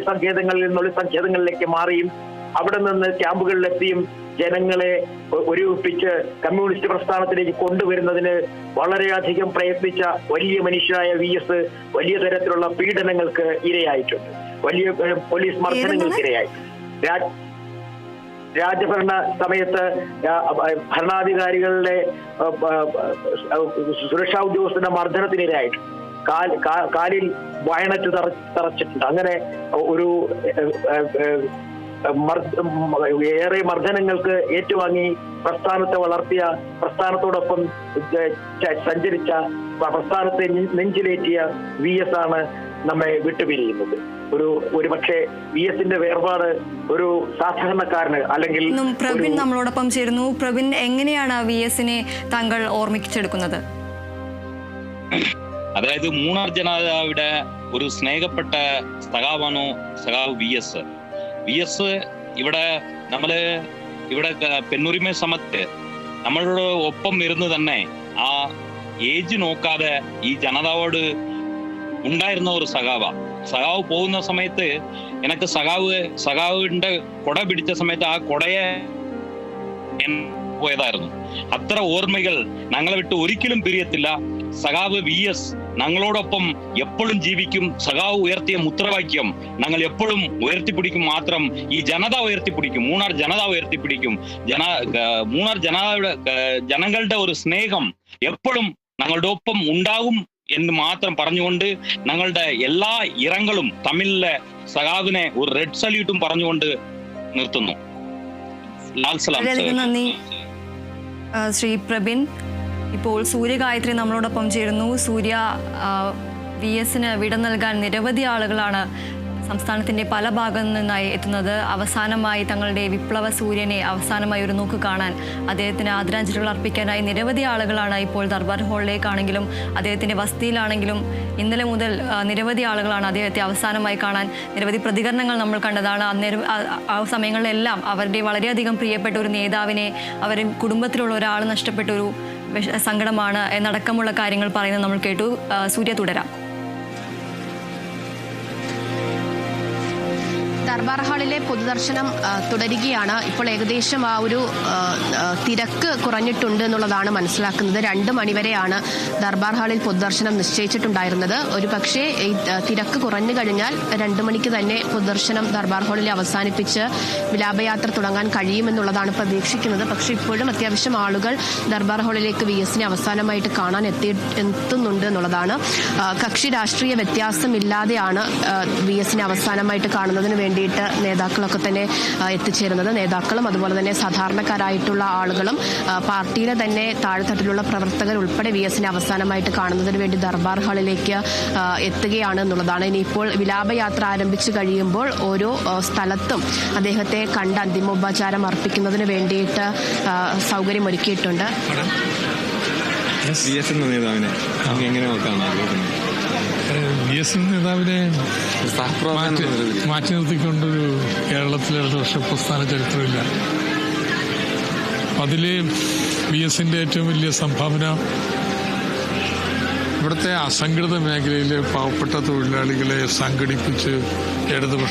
സങ്കേതങ്ങളിലേക്ക് മാറിയും അവിടെ നിന്ന് ക്യാമ്പുകളിലെത്തിയും ജനങ്ങളെ ഒരുമിപ്പിച്ച് കമ്മ്യൂണിസ്റ്റ് പ്രസ്ഥാനത്തിലേക്ക് കൊണ്ടുവരുന്നതിന് വളരെയധികം പ്രയത്നിച്ച വലിയ മനുഷ്യനായ VS വലിയ തരത്തിലുള്ള പീഡനങ്ങൾക്ക് ഇരയായിട്ടുണ്ട്. വലിയ പോലീസ് മർദ്ദനങ്ങൾക്ക് ഇരയായിട്ടുണ്ട്. രാജഭരണ സമയത്ത് ഭരണാധികാരികളുടെ സുരക്ഷാ ഉദ്യോഗസ്ഥരുടെ മർദ്ദനത്തിനിരയായിട്ടുണ്ട്. കാലിൽ വയണറ്റ് തറച്ചിട്ടുണ്ട്. അങ്ങനെ ഒരു ഏറെ മർദ്ദനങ്ങൾക്ക് ഏറ്റുവാങ്ങി പ്രസ്ഥാനത്തെ വളർത്തിയ, പ്രസ്ഥാനത്തോടൊപ്പം സഞ്ചരിച്ച, പ്രസ്ഥാനത്തെ നെഞ്ചിലേറ്റിയ VS ആണ് നമ്മെ വിട്ടുപിരിയുന്നത്. ഒരു പക്ഷേ VSന്റെ വേർപാട് ഒരു സാധാരണക്കാരന് അല്ലെങ്കിൽ പ്രവീൺ നമ്മളോടൊപ്പം ചേരുന്നു. പ്രവീൺ, എങ്ങനെയാണ് VSനെ താങ്കൾ ഓർമ്മിച്ചെടുക്കുന്നത്? അതായത് മൂന്നാർ ജനതയുടെ ഒരു സ്നേഹപ്പെട്ട സഖാവാണോ സഖാവ് VS. ഇവിടെ പെണ്ണുരിമ സമയത്ത് നമ്മളോട് ഒപ്പം ഇരുന്ന് തന്നെ ആ ഏജ് നോക്കാതെ ഈ ജനതയോട് ഉണ്ടായിരുന്ന ഒരു സഖാവ് പോകുന്ന സമയത്ത് എനിക്ക് സഖാവിന്റെ കൊട പിടിച്ച സമയത്ത് ആ കൊടയെ പോയതായിരുന്നു. അത്ര ഓർമ്മകൾ ഞങ്ങളെ വിട്ട് ഒരിക്കലും പിരിയത്തില്ല. സഖാവ് VS ഞങ്ങളോടൊപ്പം എപ്പോഴും ജീവിക്കും. സഖാവ് ഉയർത്തിയ മുദ്രാവാക്യം ഞങ്ങൾ എപ്പോഴും ഉയർത്തിപ്പിടിക്കും. മാത്രം ഈ ജനത ഉയർത്തിപ്പിടിക്കും, മൂന്നാർ ജനത ഉയർത്തിപ്പിടിക്കും. മൂന്നാർ ജനങ്ങളുടെ ഒരു സ്നേഹം എപ്പോഴും ഞങ്ങളുടെ ഒപ്പം ഉണ്ടാകും എന്ന് മാത്രം പറഞ്ഞുകൊണ്ട് ഞങ്ങളുടെ എല്ലാ ഇറങ്ങളും തമിഴിലെ സഖാവിനെ ഒരു റെഡ് സല്യൂട്ടും പറഞ്ഞുകൊണ്ട് നിർത്തുന്നു. നന്ദി ശ്രീ പ്രബിൻ. ഇപ്പോൾ സൂര്യഗായത്രി നമ്മളോടൊപ്പം ചേരുന്നു. സൂര്യ, VSന് വിട നൽകാൻ നിരവധി ആളുകളാണ് സംസ്ഥാനത്തിന്റെ പല ഭാഗത്തു നിന്നായി എത്തുന്നത്. അവസാനമായി തങ്ങളുടെ വിപ്ലവ സൂര്യനെ അവസാനമായി ഒരു നോക്ക് കാണാൻ, അദ്ദേഹത്തിന് ആദരാഞ്ജലികൾ അർപ്പിക്കാനായി നിരവധി ആളുകളാണ് ഇപ്പോൾ ദർബാർ ഹാളിലേക്കാണെങ്കിലും അദ്ദേഹത്തിന്റെ വസതിയിലാണെങ്കിലും ഇന്നലെ മുതൽ നിരവധി ആളുകളാണ് അദ്ദേഹത്തെ അവസാനമായി കാണാൻ. നിരവധി പ്രതികരണങ്ങൾ നമ്മൾ കണ്ടതാണ്. അന്നേരം ആ സമയങ്ങളിലെല്ലാം അവരുടെ വളരെയധികം പ്രിയപ്പെട്ട ഒരു നേതാവിനെ, അവരുടെ കുടുംബത്തിലുള്ള ഒരാൾ നഷ്ടപ്പെട്ട ഒരു സങ്കടമാണ് എന്നടക്കമുള്ള കാര്യങ്ങൾ പറയുന്നത് നമ്മൾ കേട്ടു. സൂര്യ, തുടരാം. ദർബാർ ഹാളിലെ പൊതുദർശനം തുടരുകയാണ്. ഇപ്പോൾ ഏകദേശം ആ ഒരു തിരക്ക് കുറഞ്ഞിട്ടുണ്ട് എന്നുള്ളതാണ് മനസ്സിലാക്കുന്നത്. 2 മണിവരെയാണ് ദർബാർ ഹാളിൽ പൊതുദർശനം നിശ്ചയിച്ചിട്ടുണ്ടായിരുന്നത്. ഒരു പക്ഷേ ഈ തിരക്ക് കുറഞ്ഞു കഴിഞ്ഞാൽ 2 മണിക്ക് തന്നെ പൊതുദർശനം ദർബാർ ഹാളിൽ അവസാനിപ്പിച്ച് വിലാപയാത്ര തുടങ്ങാൻ കഴിയുമെന്നുള്ളതാണ് പ്രതീക്ഷിക്കുന്നത്. പക്ഷേ ഇപ്പോഴും അത്യാവശ്യം ആളുകൾ ദർബാർ ഹാളിലേക്ക് VSനെ അവസാനമായിട്ട് കാണാൻ എത്തുന്നുണ്ട് എന്നുള്ളതാണ്. കക്ഷി രാഷ്ട്രീയ വ്യത്യാസമില്ലാതെയാണ് VSനെ അവസാനമായിട്ട് കാണുന്നതിന് വേണ്ടിയിട്ട് നേതാക്കളൊക്കെ തന്നെ എത്തിച്ചേരുന്നത്. നേതാക്കളും അതുപോലെ തന്നെ സാധാരണക്കാരായിട്ടുള്ള ആളുകളും പാർട്ടിയിലെ തന്നെ താഴെത്തട്ടിലുള്ള പ്രവർത്തകർ ഉൾപ്പെടെ VSനെ അവസാനമായിട്ട് കാണുന്നതിന് വേണ്ടി ദർബാർ ഹാളിലേക്ക് എത്തുകയാണ് എന്നുള്ളതാണ്. ഇനിയിപ്പോൾ വിലാപയാത്ര ആരംഭിച്ചു കഴിയുമ്പോൾ ഓരോ സ്ഥലത്തും അദ്ദേഹത്തെ കണ്ട് അന്തിമോപചാരം അർപ്പിക്കുന്നതിന് വേണ്ടിയിട്ട് സൗകര്യമൊരുക്കിയിട്ടുണ്ട്. VS നേതാവിനെ മാറ്റി നിർത്തിക്കൊണ്ടൊരു കേരളത്തിലെ ഇടതുപക്ഷ പ്രസ്ഥാന ചരിത്രമില്ല. അതില് VSന്റെ ഏറ്റവും വലിയ സംഭാവന ഇവിടുത്തെ അസംഘടിത മേഖലയിലെ പാവപ്പെട്ട തൊഴിലാളികളെ സംഘടിപ്പിച്ച് ഇടതുപക്ഷ